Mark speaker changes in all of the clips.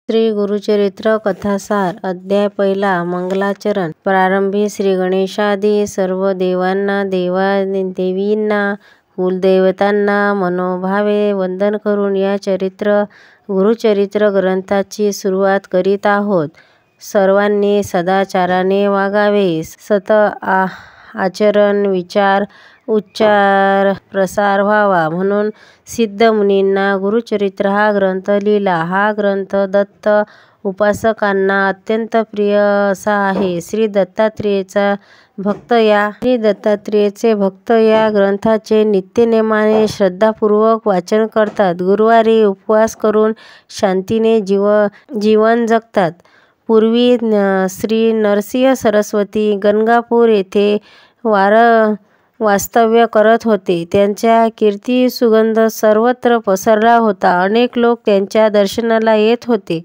Speaker 1: श्री गुरुचरित्र कथासार अध्याय पहिला मंगलाचरण. प्रारंभी श्री गणेशादी सर्व देवांना देवींना कुलदेवतांना मनोभावे वंदन करून या गुरुचरित्र ग्रंथाची सुरुवात करीत आहोत. सर्वांनी सदाचाराने वागावे. सत आचरण विचार उच्चार प्रसार व्हावा म्हणून सिद्ध मुनींना गुरुचरित्र हा ग्रंथ लिहिला. हा ग्रंथ दत्त उपासकांना अत्यंत प्रिय असा आहे. श्री दत्तात्रेयाचे भक्त या ग्रंथाचे नित्यनेमाने श्रद्धापूर्वक वाचन करतात. गुरुवारी उपवास करून शांतीने जीवन जगतात. पूर्वी श्री नरसिंह सरस्वती गंगापूर येथे वास्तव्य करत होते. त्यांच्या कीर्ती सुगंध सर्वत्र पसरला होता. अनेक लोक त्यांच्या दर्शनाला येत होते.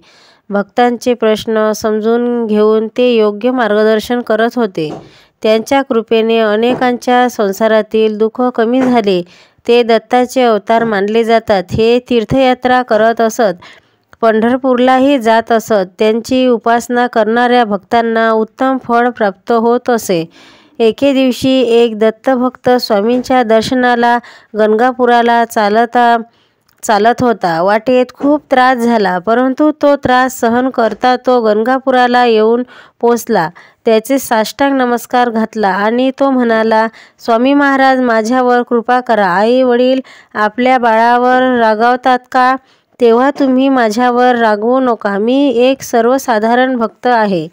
Speaker 1: भक्तांचे प्रश्न समजून घेऊन ते योग्य मार्गदर्शन करत होते. त्यांच्या कृपेने अनेकांच्या संसारातील दुःख कमी झाले. ते दत्ताचे अवतार मानले जातात. हे तीर्थयात्रा करत असत. पंढरपूरलाही जात असत. त्यांची उपासना करणाऱ्या भक्तांना उत्तम फळ प्राप्त होत असे. एके दिवशी एक दत्तभक्त स्वामींच्या दर्शनाला गंगापुराला चालत होता. वाटेत खूप त्रास झाला, परंतु तो त्रास सहन करता तो गंगापुराला येऊन पोचला. त्याचे साष्टांग नमस्कार घातला आणि तो म्हणाला, स्वामी महाराज, माझ्यावर कृपा करा. आई वडील आपल्या बाळावर रागावतात का? तेव्हा तुम्ही माझ्यावर रागवू नका. मी एक सर्वसाधारण भक्त आहे.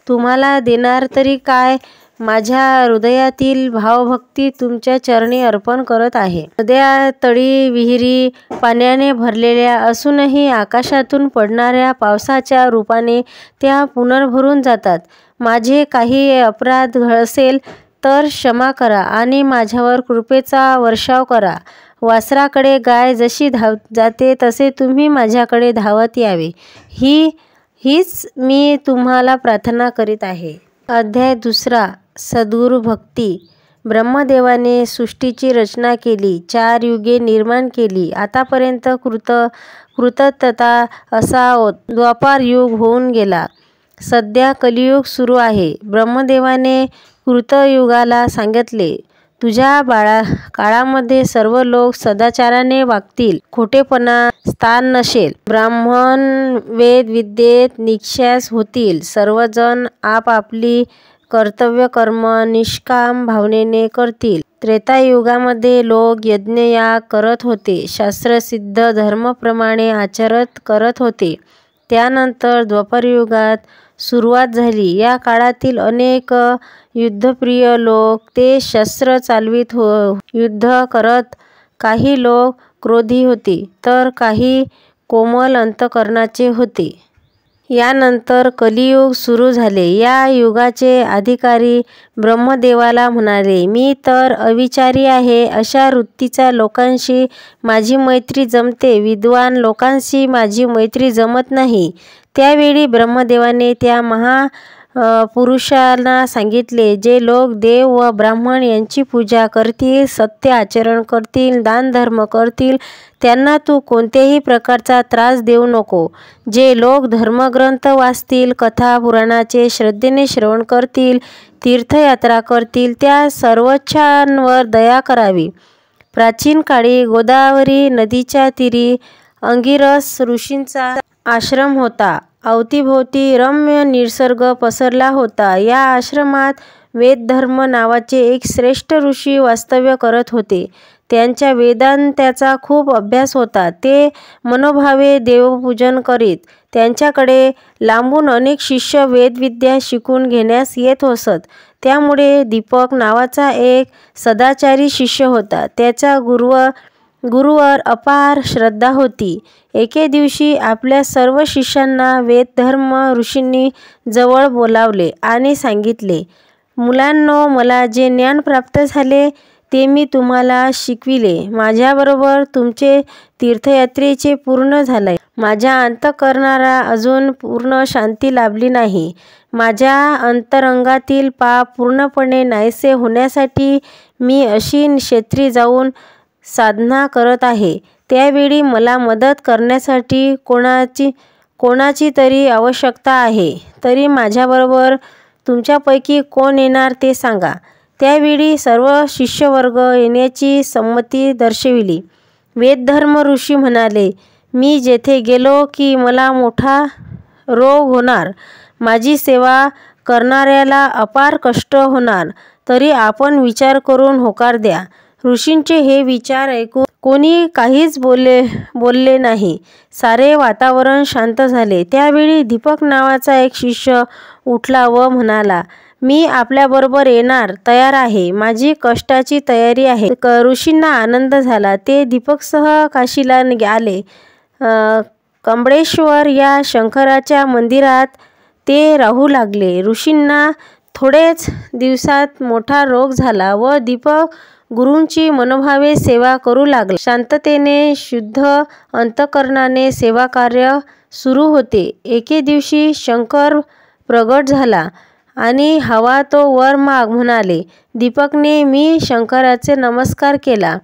Speaker 1: तुम्हाला देणार तरी काय? माझ्या हृदयातील भावभक्ती तुमच्या चरणी अर्पण करत आहे. नद्या, तळी, विहिरी पाण्याने भरलेल्या असूनही आकाशातून पडणाऱ्या पावसाच्या रूपाने त्या पुनर्भरून जातात. माझे काही अपराध असेल तर क्षमा करा आणि माझ्यावर कृपेचा वर्षाव करा. वासराकडे गाय जशी जाते तसे तुम्ही माझ्याकडे धावत यावे, हीच मी तुम्हाला प्रार्थना करीत आहे. अध्याय दुसरा. सद्गुरु भक्ती. ब्रह्मदेवाने सृष्टीची रचना केली. 4 युगे निर्माण केली. आतापर्यंत कृततता असावत. द्वापार युग होऊन गेला. सध्या कलियुग सुरू आहे. ब्रह्मदेवाने कृतयुगाला सांगितले, तुझ्या काळामध्ये सर्व लोक सदाचाराने वागतील. खोटेपणा स्थान नसेल. ब्राह्मण वेद विद्येत निश्चयास होतील. सर्वजण आपापली कर्तव्य कर्म निष्काम भावनेने करतील. त्रेतायुगामध्ये लोक यज्ञयाग करत होते. शास्त्रसिद्ध धर्माप्रमाणे आचरण करत होते. त्यानंतर द्वापारयुगात सुरुवात झाली. या काळातील अनेक युद्धप्रिय लोक ते शस्त्र चालवीत युद्ध करत. काही लोक क्रोधी होते तर काही कोमल अंतकरणाचे होते. यानंतर कलियुग सुरू झाले. या युगाचे अधिकारी ब्रह्मदेवाला म्हणाले, मी तर अविचारी आहे. अशा वृत्तीच्या लोकांशी माझी मैत्री जमते. विद्वान लोकांशी माझी मैत्री जमत नाही. त्यावेळी ब्रह्मदेवाने त्या महापुरुषांना सांगितले, जे लोक देव व ब्राह्मण यांची पूजा करतील, सत्य आचरण करतील, दानधर्म करतील, त्यांना तू कोणत्याही प्रकारचा त्रास देऊ नको. जे लोक धर्मग्रंथ वाचतील, कथा पुराणाचे श्रद्धेने श्रवण करतील, तीर्थयात्रा करतील, त्या सर्वोच्चांवर दया करावी. प्राचीन काळी गोदावरी नदीच्या तीरी अंगिरस ऋषींचा आश्रम होता. अवतीभोवती रम्य निसर्ग पसरला होता. या आश्रमात वेदधर्म नावाचे एक श्रेष्ठ ऋषी वास्तव्य करत होते. त्यांच्या वेदांताचा खूप अभ्यास होता. ते मनोभावे देवपूजन करीत. त्यांच्याकडे लांबून अनेक शिष्य वेदविद्या शिकून घेण्यास येत असत. त्यामुळे दीपक नावाचा एक सदाचारी शिष्य होता. त्याच्या गुरुवर अपार श्रद्धा होती. एके दिवशी आपल्या सर्व शिष्यांना वेदधर्म ऋषींनी जवळ बोलावले आणि सांगितले, मुलांनो, मला जे ज्ञान प्राप्त झाले ते मी तुम्हाला शिकविले. माझ्याबरोबर तुमचे तीर्थयात्रेचे पूर्ण झाले. माझ्या अंतःकरणाला अजून पूर्ण शांती लाभली नाही. माझ्या अंतरंगातील पाप पूर्णपणे नाहीसे होण्यासाठी मी अशी क्षेत्री जाऊन साधना करत आहे. त्यावेळी मला मदत करण्यासाठी कोणाची तरी आवश्यकता आहे, तरी माझ्याबरोबर तुमच्यापैकी कोण येणार ते सांगा. त्यावेळी सर्व शिष्यवर्ग येण्याची संमती दर्शविली. वेदधर्म ऋषी म्हणाले, मी जेथे गेलो की मला मोठा रोग होणार, माझी सेवा करणाऱ्याला अपार कष्ट होणार, तरी आपण विचार करून होकार द्या. ऋषींचे हे विचार ऐकून कोणी काहीच बोलले नाही. सारे वातावरण शांत झाले. त्यावेळी दीपक नावाचा एक शिष्य उठला व म्हणाला, मी आपल्याबरोबर येणार तयार आहे, माझी कष्टाची तयारी आहे. ऋषींना आनंद झाला. ते दीपकसह काशीला आले. कमळेश्वर या शंकराच्या मंदिरात ते राहू लागले. ऋषींना थोडेच दिवसात मोठा रोग झाला व दीपक गुरूंची मनोभावे सेवा करू लागला. शांततेने शुद्ध अंतःकरणाने सेवाकार्य सुरू होते. एके दिवशी शंकर प्रगट झाला आणि हवा तो वर माग म्हणाले. दीपकने मी शंकराचे नमस्कार केला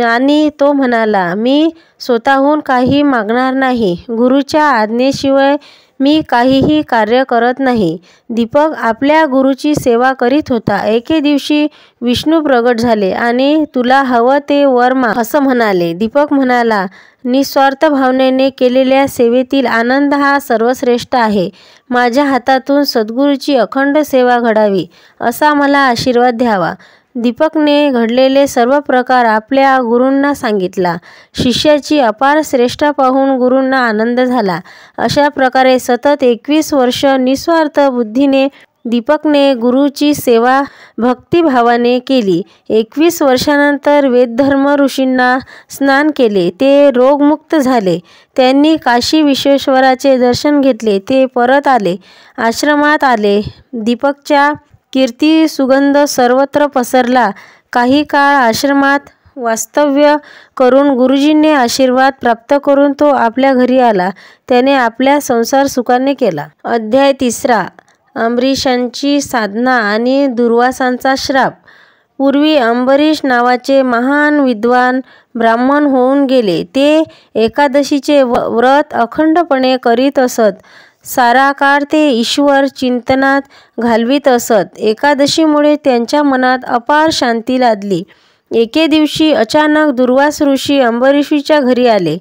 Speaker 1: आणि तो म्हणाला, मी स्वतःहून काही मागणार नाही. गुरुच्या आज्ञेशिवाय मी काहीही कार्य करत नाही. दीपक आपल्या गुरुची सेवा करीत होता. एके दिवशी विष्णू प्रगट झाले आणि तुला हवं ते वर माग असं म्हणाले. दीपक म्हणाला, निस्वार्थ भावनेने केलेल्या सेवेतील आनंद हा सर्वश्रेष्ठ आहे. माझ्या हातातून सद्गुरूची अखंड सेवा घडावी असा मला आशीर्वाद द्यावा. दीपकने घडलेले सर्व प्रकार आपल्या गुरूंना सांगितला. शिष्याची अपार श्रेष्ठता पाहून गुरूंना आनंद झाला. अशा प्रकारे सतत 21 वर्ष निस्वार्थ बुद्धीने दीपकने गुरुची सेवा भक्तिभावाने केली. 21 वर्षानंतर वेदधर्म ऋषींना स्नान केले. ते रोगमुक्त झाले. त्यांनी काशी विश्वेश्वराचे दर्शन घेतले. ते परत आले. आश्रमात आले. दीपकच्या कीर्ती सुगंध सर्वत्र पसरला. काही काळ आश्रमात वास्तव्य करून गुरुजींनी आशीर्वाद प्राप्त करून तो आपल्या घरी आला. त्याने आपला संसार सुखाने केला. अध्याय 3. अंबरीशांची साधना आणि दुर्वासांचा श्राप. पूर्वी अंबरीश नावाचे महान विद्वान ब्राह्मण होऊन गेले. ते एकादशीचे व्रत अखंडपणे करीत असत. सारा काळ ते ईश्वर चिंतनात घालवीत असत. एकादशीमुळे त्यांच्या मनात अपार शांती लादली. एके दिवशी अचानक दुर्वास ऋषी अंबरीशीच्या घरी आले.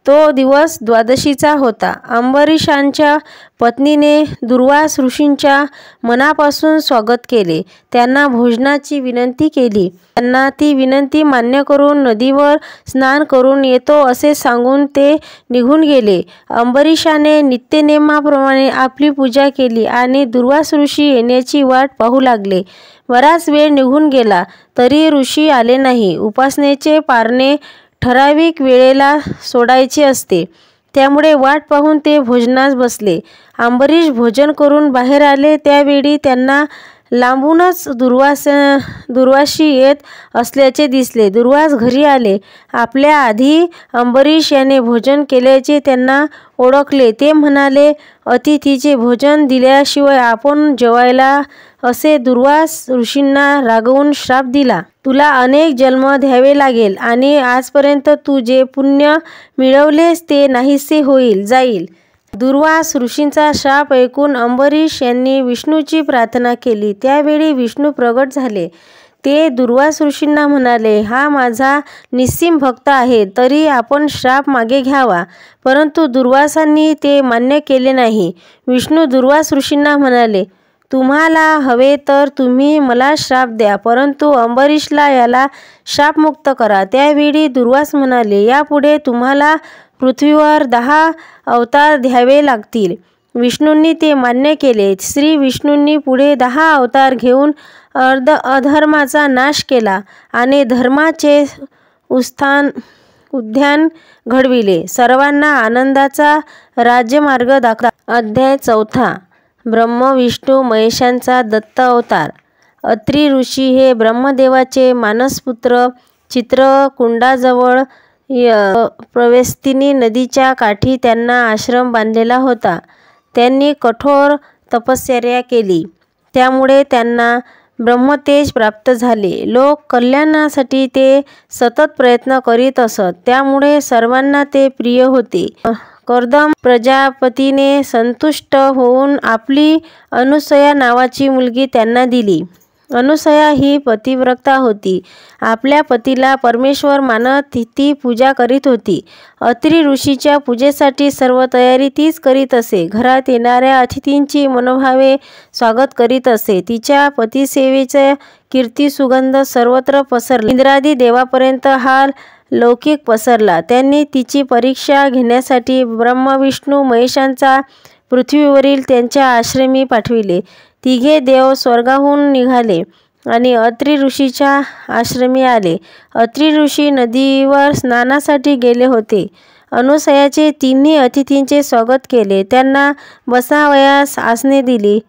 Speaker 1: तो दिवस द्वादशीचा होता. अंबरीशांच्या पत्नीने दुर्वास ऋषींच्या मनापासून स्वागत केले. त्यांना भोजनाची विनंती केली. त्यांना ती विनंती मान्य करून नदीवर स्नान करून येतो असे सांगून ते निघून गेले. अंबरीशाने नित्यनेमाप्रमाणे आपली पूजा केली आणि दुर्वास ऋषी येण्याची वाट पाहू लागले. बराच वेळ निघून गेला तरी ऋषी आले नाही. उपासनेचे पारणे ठराविक वेळेला सोडायचे असते. त्यामुळे वाट पाहून ते भोजनास बसले. अंबरीश भोजन करून बाहेर आले. त्यावेळी त्यांना लांबूनच दुर्वासी येत असल्याचे दिसले. दुर्वास घरी आले. आपल्या आधी अंबरीश याने भोजन केल्याचे त्यांना ओळखले. ते म्हणाले, अतिथीचे भोजन दिल्याशिवाय आपण जेवायला असे दुर्वास ऋषींना रागवून श्राप दिला. तुला अनेक जन्म द्यावे लागेल आणि आजपर्यंत तू जे पुण्य मिळवलेस ते नाहीसे जाईल. दुर्वास ऋषींचा शाप ऐकून अंबरीश यांनी विष्णूची प्रार्थना केली. त्यावेळी विष्णू प्रगट झाले. ते दुर्वास ऋषींना म्हणाले, हा माझा निस्सीम भक्त आहे, तरी आपण श्राप मागे घ्यावा. परंतु दुर्वासांनी ते मान्य केले नाही. विष्णू दुर्वास ऋषींना म्हणाले, तुम्हाला हवे तर तुम्ही मला श्राप द्या, परंतु अंबरीशला याला शापमुक्त करा. त्यावेळी दुर्वास म्हणाले, यापुढे तुम्हाला पृथ्वीवर 10 अवतार घ्यावे लागतील. विष्णूंनी ते मान्य केले. श्री विष्णूंनी पुढे 10 अवतार घेऊन अधर्माचा नाश केला आणि धर्माचे उद्यान घडविले. सर्वांना आनंदाचा राज्यमार्ग दाखवला. अध्याय 4. ब्रह्म विष्णू महेशांचा दत्त अवतार. अत्री ऋषी हे ब्रह्मदेवाचे मानसपुत्र. चित्रकुंडाजवळ प्रवेस्तिनी नदीच्या काठी त्यांना आश्रम बांधलेला होता. त्यांनी कठोर तपश्चर्या केली. त्यामुळे त्यांना ब्रह्मतेज प्राप्त झाले. लोक कल्याणासाठी ते सतत प्रयत्न करीत असत. त्यामुळे सर्वांना ते प्रिय होते. कर्दम प्रजापतीने संतुष्ट होऊन आपली अनुसया नावाची मुलगी त्यांना दिली. अनुसया ही पतिव्रता होती. आपल्या पतीला परमेश्वर मानत ती पूजा करीत होती. अत्रि ऋषीच्या पूजेसाठी सर्व तयारी तीच करीत असे. घरात येणाऱ्या अतिथींची मनोभावे स्वागत करीत असे. तिच्या पतिसेवेचा कीर्ती सुगंध सर्वत्र पसरला. इंद्रादी देवापर्यंत हा लौकिक पसरला. त्यांनी तिची परीक्षा घेण्यासाठी ब्रह्मा विष्णू महेशांचा पृथ्वीवरील त्यांच्या आश्रमी पाठविले. तिघे देव स्वर्गाहून निघाले आणि अत्रि ऋषीच्या आश्रमी आले. अत्रि ऋषी नदीवर स्नानासाठी गेले होते. अनुसयाचे तिन्ही अतिथींचे स्वागत केले. त्यांना बसावयास आसने दिली.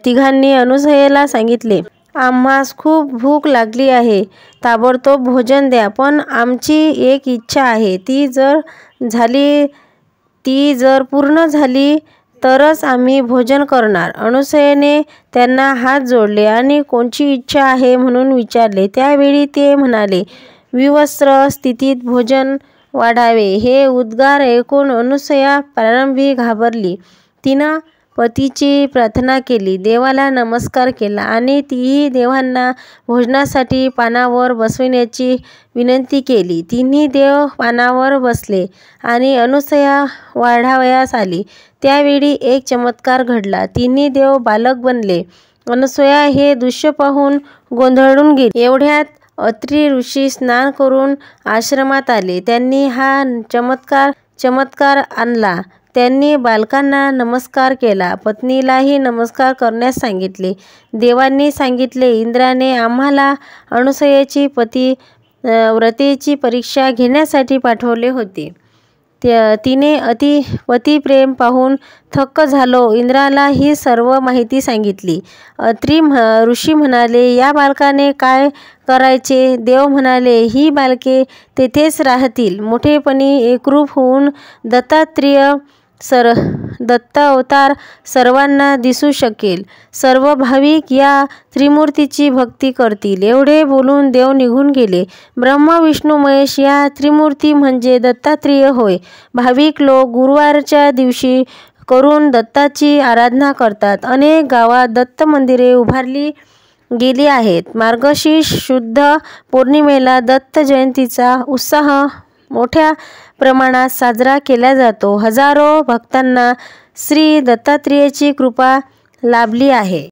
Speaker 1: तिघांनी अनुसयेला सांगितले, आम्हास खूप भूक लागली आहे. ताबडतोब भोजन द्या. पण आमची एक इच्छा आहे. ती जर पूर्ण झाली तरच आम्ही भोजन करणार. अनुसयेने त्यांना हात जोडले आणि कोणची इच्छा आहे म्हणून विचारले. त्यावेळी ते म्हणाले, विवस्त्र स्थितीत भोजन वाढावे. हे उद्गार ऐकून अनुसया प्रारंभी घाबरली. तिनं पतीची प्रार्थना केली, देवाला नमस्कार केला आणि तीही देवांना भोजनासाठी पानावर बसविण्याची विनंती केली. तिन्ही देव पानावर बसले आणि अनुसया वाढावयास आली. त्यावेळी एक चमत्कार घडला. तिन्ही देव बालक बनले. अनुसया हे दृश्य पाहून गोंधळून गेली. एवढ्यात अत्रि ऋषी स्नान करून आश्रमात आले. त्यांनी हा चमत्कार आणला. त्यांनी बालकांना नमस्कार केला. पत्नीलाही नमस्कार करण्यास सांगितले. देवांनी सांगितले, इंद्राने आम्हाला अनुसयेची व्रतेची परीक्षा घेण्यासाठी पाठवले होते. तिने पतिप्रेम पाहून थक्क झालो. इंद्राला ही सर्व माहिती सांगितली. अत्रि ऋषी म्हणाले, या बालकाने काय करायचे? देव म्हणाले, ही बालके तेथेच राहतील. मोठेपणी एकरूप होऊन दत्त अवतार सर्वांना दिसू शकेल. सर्व भाविक या त्रिमूर्तीची भक्ती करतील. एवढे बोलून देव निघून गेले. ब्रह्मा विष्णू महेश या त्रिमूर्ती म्हणजे दत्तात्रेय होय. भाविक लोक गुरुवारच्या दिवशी करून दत्ताची आराधना करतात. अनेक गावात दत्त मंदिरे उभारली गेली आहेत. मार्गशीर्ष शुद्ध पौर्णिमेला दत्त जयंतीचा उत्साह मोठ्या प्रमाणात साजरा केला जातो. हजारो भक्तांना श्री दत्तात्रेयाची कृपा लाभली आहे.